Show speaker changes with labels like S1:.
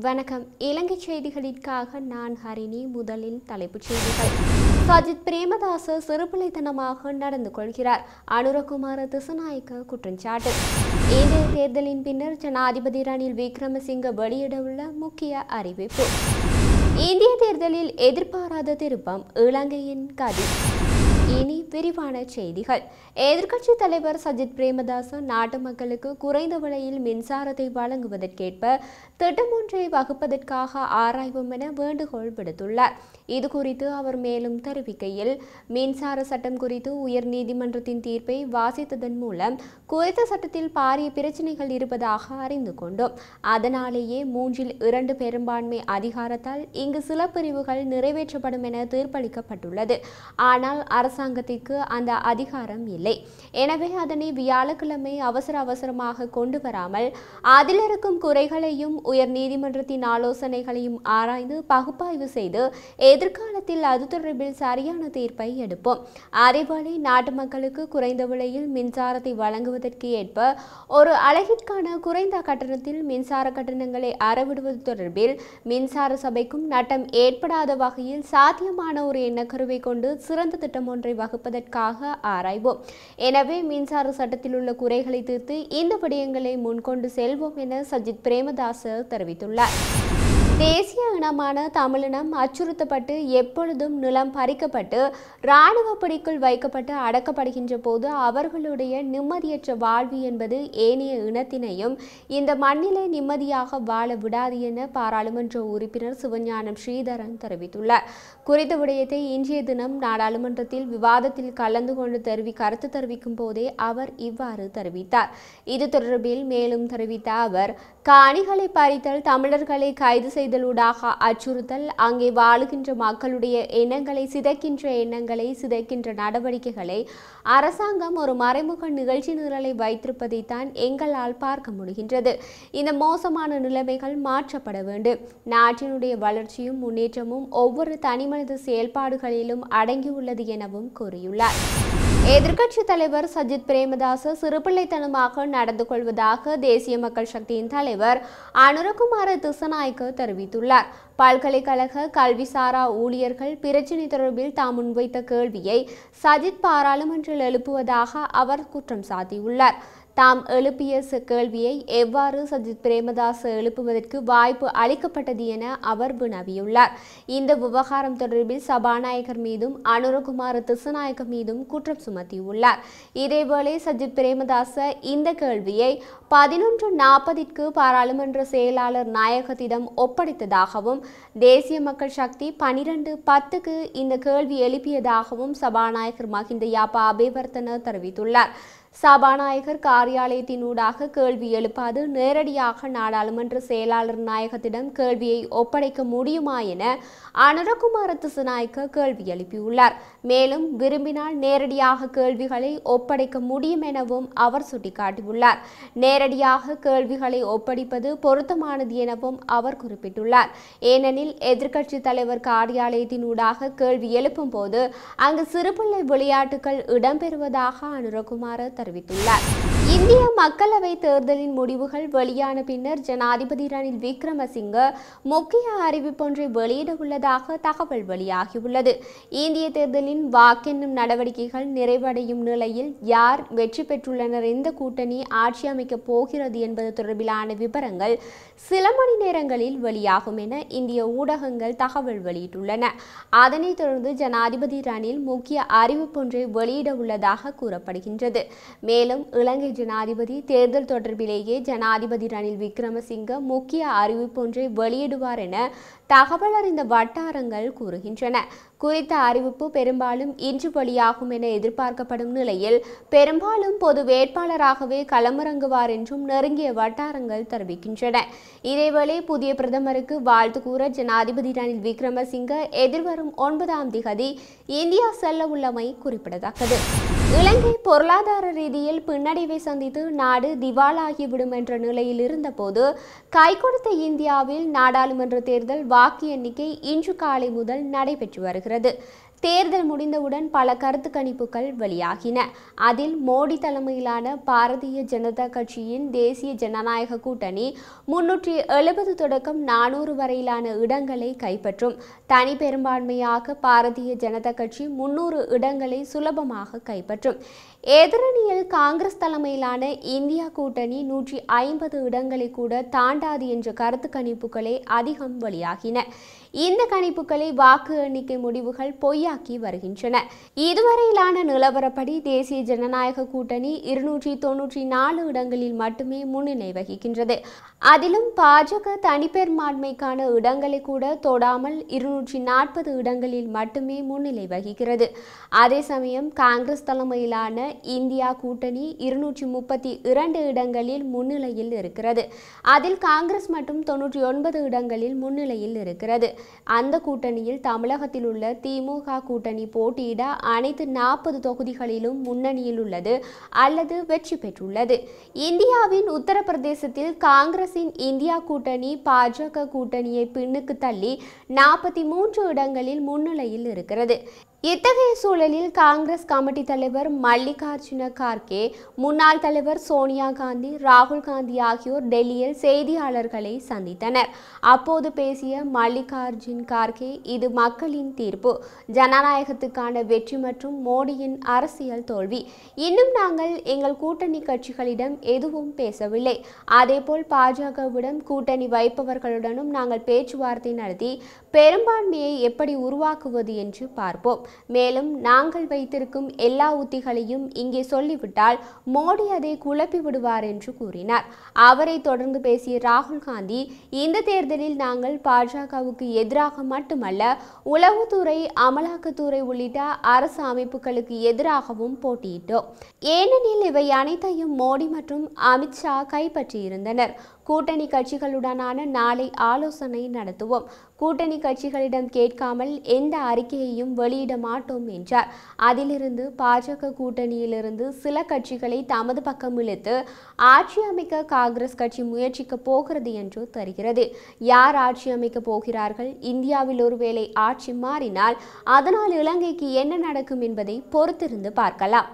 S1: வணக்கம். இலங்கை செய்திகளுக்காக நான் ஹரிணி. முதலில் தலைப்புச் செய்திகள். சஜித் பிரேமதாச சிறுபிள்ளைத்தனமாக நடந்து கொள்கிறார். அனுரகுமார திசாநாயக்க குற்றச்சாட்டு. இந்திய தேர்தலின் பின்னர் ஜனாதிபதி ரணில் விக்ரமசிங்க வெளியிடவுள்ள முக்கிய அறிவிப்பு. இந்திய தேர்தலில் எதிர்பாராத திருப்பம், இலங்கையின் கதி. இனி விரிவான செய்திகள். எதிர்க்கட்சித் தலைவர் சஜித் பிரேமதாச நாட்டு மக்களுக்கு குறைந்த விலையில் மின்சாரத்தை வழங்குவதற்கேற்ப திட்டம் ஒன்றை வகுப்பதற்காக ஆராய்வோம் என வேண்டுகோள் விடுத்துள்ளார். இதுகுறித்து அவர் மேலும் தெரிவிக்கையில், மின்சார சட்டம் குறித்து உயர் நீதிமன்றத்தின் தீர்ப்பை வாசித்ததன் மூலம் குறித்த சட்டத்தில் பாரிய பிரச்சினைகள் இருப்பதாக அறிந்து கொண்டோம். அதனாலேயே 3/2 பெரும்பான்மை அதிகாரத்தால் இங்கு சில பிரிவுகள் நிறைவேற்றப்படும் என தீர்ப்பளிக்கப்பட்டுள்ளது. ஆனால் அரசாங்கத்திற்கு அந்த அதிகாரம் இல்லை. எனவே அதனை வியாழக்கிழமை அவசரமாக கொண்டு வராமல் அதில் இருக்கும் குறைகளையும் உயர் நீதிமன்றத்தின் ஆலோசனைகளையும் ஆராய்ந்து பகுப்பாய்வு செய்து எதிர்காலத்தில் அது தொடர்பில் சரியான தீர்ப்பை எடுப்போம். அதேவேளை நாட்டு மக்களுக்கு குறைந்த விலையில் மின்சாரத்தை வழங்குவதற்கு ஏற்ப ஒரு அலகிற்கான குறைந்த கட்டணத்தில் மின்சார கட்டணங்களை அறவிடுவது தொடர்பில் மின்சார சபைக்கும் நட்டம் ஏற்படாத வகையில் சாத்தியமான ஒரு எண்ணக்கருவை கொண்டு சிறந்த திட்டம் ஒன்றை வகுப்பதற்காக ஆராய்வோம். எனவே மின்சார சட்டத்தில் உள்ள குறைகளை தீர்த்து இந்த விடயங்களை முன்கொண்டு செல்வோம் என சஜித் பிரேமதாச தெரிவித்துள்ளார். தேசிய இனமான தமிழினம் அச்சுறுத்தப்பட்டு எப்பொழுதும் நிலம் பறிக்கப்பட்டு இராணுவ பிடிக்குள் வைக்கப்பட்டு அடக்கப்படுகின்ற போது அவர்களுடைய நிம்மதியற்ற வாழ்வு என்பது ஏனைய இனத்தினையும் இந்த மண்ணிலே நிம்மதியாக வாழ விடாது என பாராளுமன்ற உறுப்பினர் சிவஞானம் ஸ்ரீதரன் தெரிவித்துள்ளார். குறித்த விடயத்தை இன்றைய தினம் நாடாளுமன்றத்தில் விவாதத்தில் கலந்து கொண்டு கருத்து தெரிவிக்கும் போதே அவர் இவ்வாறு தெரிவித்தார். இது தொடர்பில் மேலும் தெரிவித்த அவர், காணிகளை பறித்தல், தமிழர்களை கைது செய்தலூடாக அச்சுறுத்தல், அங்கே வாழுகின்ற மக்களுடைய எண்ணங்களை சிதைக்கின்ற நடவடிக்கைகளை அரசாங்கம் ஒரு மறைமுக நிகழ்ச்சி நிரலை வைத்திருப்பதைத்தான் எங்களால் பார்க்க முடிகின்றது. இந்த மோசமான நிலைமைகள் மாற்றப்பட வேண்டும். நாட்டினுடைய வளர்ச்சியும் முன்னேற்றமும் ஒவ்வொரு தனிமனித செயல்பாடுகளிலும் அடங்கியுள்ளது எனவும் கூறியுள்ளார். எதிர்க்கட்சித் தலைவர் சஜித் பிரேமதாச சிறுபிள்ளைத்தனமாக நடந்து கொள்வதாக தேசிய மக்கள் சக்தியின் தலைவர் அனுரகுமார திசாநாயக்க தெரிவித்துள்ளார். பல்கலைக்கழக கல்விசாரா ஊழியர்கள் பிரச்சினை தொடர்பில் தாம் முன்வைத்த கேள்வியை சஜித் பாராளுமன்றில் எழுப்புவதாக அவர் குற்றம் சாட்டியுள்ளார். தாம் எழுப்பிய கேள்வியை எவ்வாறு சஜித் பிரேமதாச எழுப்புவதற்கு வாய்ப்பு அளிக்கப்பட்டது என அவர் வினவியுள்ளார். இந்த விவகாரம் தொடர்பில் சபாநாயகர் மீதும் அனுரகுமார திசாநாயக்க மீதும் குற்றம் சுமத்தியுள்ளார். இதேவேளை சஜித் பிரேமதாச இந்த கேள்வியை 11:40 பாராளுமன்ற செயலாளர் நாயகத்திடம் ஒப்படைத்ததாகவும் தேசிய மக்கள் சக்தி 12:10 இந்த கேள்வி எழுப்பியதாகவும் சபாநாயகர் மஹிந்த யாப்பா அபேவர்த்தன தெரிவித்துள்ளார். சபாநாயகர் காரியாலயத்தினூடாக கேள்வி எழுப்பாது நேரடியாக நாடாளுமன்ற செயலாளர் நாயகத்திடம் கேள்வியை ஒப்படைக்க முடியுமா என அனுரகுமார திசாநாயக்க கேள்வி எழுப்பியுள்ளார். மேலும் விரும்பினால் நேரடியாக கேள்விகளை ஒப்படைக்க முடியும் எனவும் அவர் சுட்டிக்காட்டியுள்ளார். நேரடியாக கேள்விகளை ஒப்படைப்பது பொருத்தமானது எனவும் அவர் குறிப்பிட்டுள்ளார். ஏனெனில் எதிர்க்கட்சி தலைவர் காரியாலயத்தினூடாக கேள்வி எழுப்பும் போது அங்கு சிறுபிள்ளை விளையாட்டுகள் இடம்பெறுவதாக அனுரகுமார தெரிவித்துள்ளார். இந்திய மக்களவை தேர்தலின் முடிவுகள் வெளியான பின்னர் ஜனாதிபதி ரணில் விக்ரமசிங்க முக்கிய அறிவிப்பொன்றை வெளியிட உள்ளதாக தகவல் வெளியாகியுள்ளது. இந்திய தேர்தலின் வாக்கெண்ணும் நடவடிக்கைகள் நிறைவடையும் நிலையில் யார் வெற்றி பெற்றுள்ளனர், எந்த கூட்டணி ஆட்சி அமைக்கப் போகிறது என்பது தொடர்பிலான விவரங்கள் சில மணி நேரங்களில் வெளியாகும் என இந்திய ஊடகங்கள் தகவல் வெளியிட்டுள்ளன. அதனைத் தொடர்ந்து ஜனாதிபதி ரணில் முக்கிய அறிவிப்பொன்றை வெளியிட உள்ளதாக கூறப்படுகின்றது. மேலும் இலங்கை ஜனாதிபதி தேர்தல் தொடர்பிலேயே ஜனாதிபதி ரணில் விக்ரமசிங்க முக்கிய அறிவிப்பொன்றை வெளியிடுவார் என தகவல் அறிந்த வட்டாரங்கள் கூறுகின்றன. குறித்த அறிவிப்பு பெரும்பாலும் இன்று வெளியாகும் என எதிர்பார்க்கப்படும் நிலையில் பெரும்பாலும் பொது வேட்பாளராகவே களமிறங்குவார் என்றும் நெருங்கிய வட்டாரங்கள் தெரிவிக்கின்றன. இதேவேளை புதிய பிரதமருக்கு வாழ்த்து கூற ஜனாதிபதி ரணில் விக்ரமசிங்க எதிர்வரும் 9ஆம் திகதி இந்தியா செல்ல உள்ளமை குறிப்பிடத்தக்கது. இலங்கை பொருளாதார ரீதியில் பின்னடைவை சந்தித்து நாடு திவாலாகிவிடும் என்ற நிலையில் இருந்தபோது கைகொடுத்த இந்தியாவில் நாடாளுமன்ற தேர்தல் வாக்கு எண்ணிக்கை இன்று காலை முதல் நடைபெற்று வருகிறது. தேர்தல் முடிந்தவுடன் பல கருத்து கணிப்புகள் வெளியாகின. அதில் மோடி தலைமையிலான பாரதிய ஜனதா கட்சியின் தேசிய ஜனநாயக கூட்டணி 370 தொடக்கம் 400 வரையிலான இடங்களை கைப்பற்றும். தனி பெரும்பான்மையாக பாரதிய ஜனதா கட்சி 300 இடங்களை சுலபமாக கைப்பற்றும். எதிரணியில் காங்கிரஸ் தலைமையிலான இந்தியா கூட்டணி 150 இடங்களை கூட தாண்டாது என்ற கருத்து கணிப்புகளே அதிகம் வெளியாகின. இந்த கணிப்புகளை வாக்கு எண்ணிக்கை முடிவுகள் பொய்யாக்கி வருகின்றன. இதுவரையிலான நிலவரப்படி தேசிய ஜனநாயக கூட்டணி 294 இடங்களில் மட்டுமே முன்னிலை வகிக்கின்றது. அதிலும் பாஜக தனிப்பெரும்பான்மைக்கான இடங்களை கூட தொடாமல் 240 இடங்களில் மட்டுமே முன்னிலை வகிக்கிறது. அதே சமயம் காங்கிரஸ் தலைமையிலான இந்தியா கூட்டணி 232 இடங்களில் முன்னிலையில் இருக்கிறது. அதில் காங்கிரஸ் மட்டும் 99 இடங்களில் முன்னிலையில் இருக்கிறது. அந்த கூட்டணியில் தமிழகத்தில் உள்ள திமுக கூட்டணி போட்டியிட அனைத்து 40 தொகுதிகளிலும் முன்னணியில் உள்ளது அல்லது வெற்றி பெற்றுள்ளது. இந்தியாவின் உத்தரப்பிரதேசத்தில் காங்கிரசின் இந்தியா கூட்டணி பாஜக கூட்டணியை பின்னுக்கு தள்ளி 43 இடங்களில் முன்னிலையில் இருக்கிறது. இத்தகைய சூழலில் காங்கிரஸ் கமிட்டி தலைவர் மல்லிகார்ஜுன கார்கே, முன்னாள் தலைவர் சோனியா காந்தி, ராகுல் காந்தி ஆகியோர் டெல்லியில் செய்தியாளர்களை சந்தித்தனர். அப்போது பேசிய மல்லிகார்ஜுன் கார்கே, இது மக்களின் தீர்ப்பு, ஜனநாயகத்துக்கான வெற்றி மற்றும் மோடியின் அரசியல் தோல்வி. இன்னும் நாங்கள் எங்கள் கூட்டணி கட்சிகளிடம் எதுவும் பேசவில்லை. அதேபோல் பாஜகவிடம் கூட்டணி வைப்பவர்களுடனும் நாங்கள் பேச்சுவார்த்தை நடத்தி பெரும்பான்மையை எப்படி உருவாக்குவது என்று பார்ப்போம். மேலும் நாங்கள் வைத்திருக்கும் எல்லா உத்திகளையும் இங்கே சொல்லிவிட்டால் மோடி அதை குழப்பி விடுவார் என்று கூறினார். அவரை தொடர்ந்து பேசிய ராகுல் காந்தி, இந்த தேர்தலில் நாங்கள் பாஜகவுக்கு எதிராக மட்டுமல்ல, உளவுத்துறை, அமலாக்கத்துறை உள்ளிட்ட அரசு அமைப்புகளுக்கு எதிராகவும் போட்டியிட்டோம். ஏனெனில் இவை அனைத்தையும் மோடி மற்றும் அமித்ஷா கைப்பற்றியிருந்தனர். கூட்டணி கட்சிகளுடனான நாளை ஆலோசனை நடத்துவோம். கூட்டணி கட்சிகளிடம் கேட்காமல் எந்த அறிக்கையையும் வெளியிட மாட்டோம் என்றார். அதிலிருந்து பாஜக கூட்டணியிலிருந்து சில கட்சிகளை தமது பக்கம் இழுத்து ஆட்சி அமைக்க காங்கிரஸ் கட்சி முயற்சிக்க போகிறது என்று தெரிகிறது. யார் ஆட்சி அமைக்க போகிறார்கள்? இந்தியாவில் ஒருவேளை ஆட்சி மாறினால் அதனால் இலங்கைக்கு என்ன நடக்கும் என்பதை பொறுத்திருந்து பார்க்கலாம்.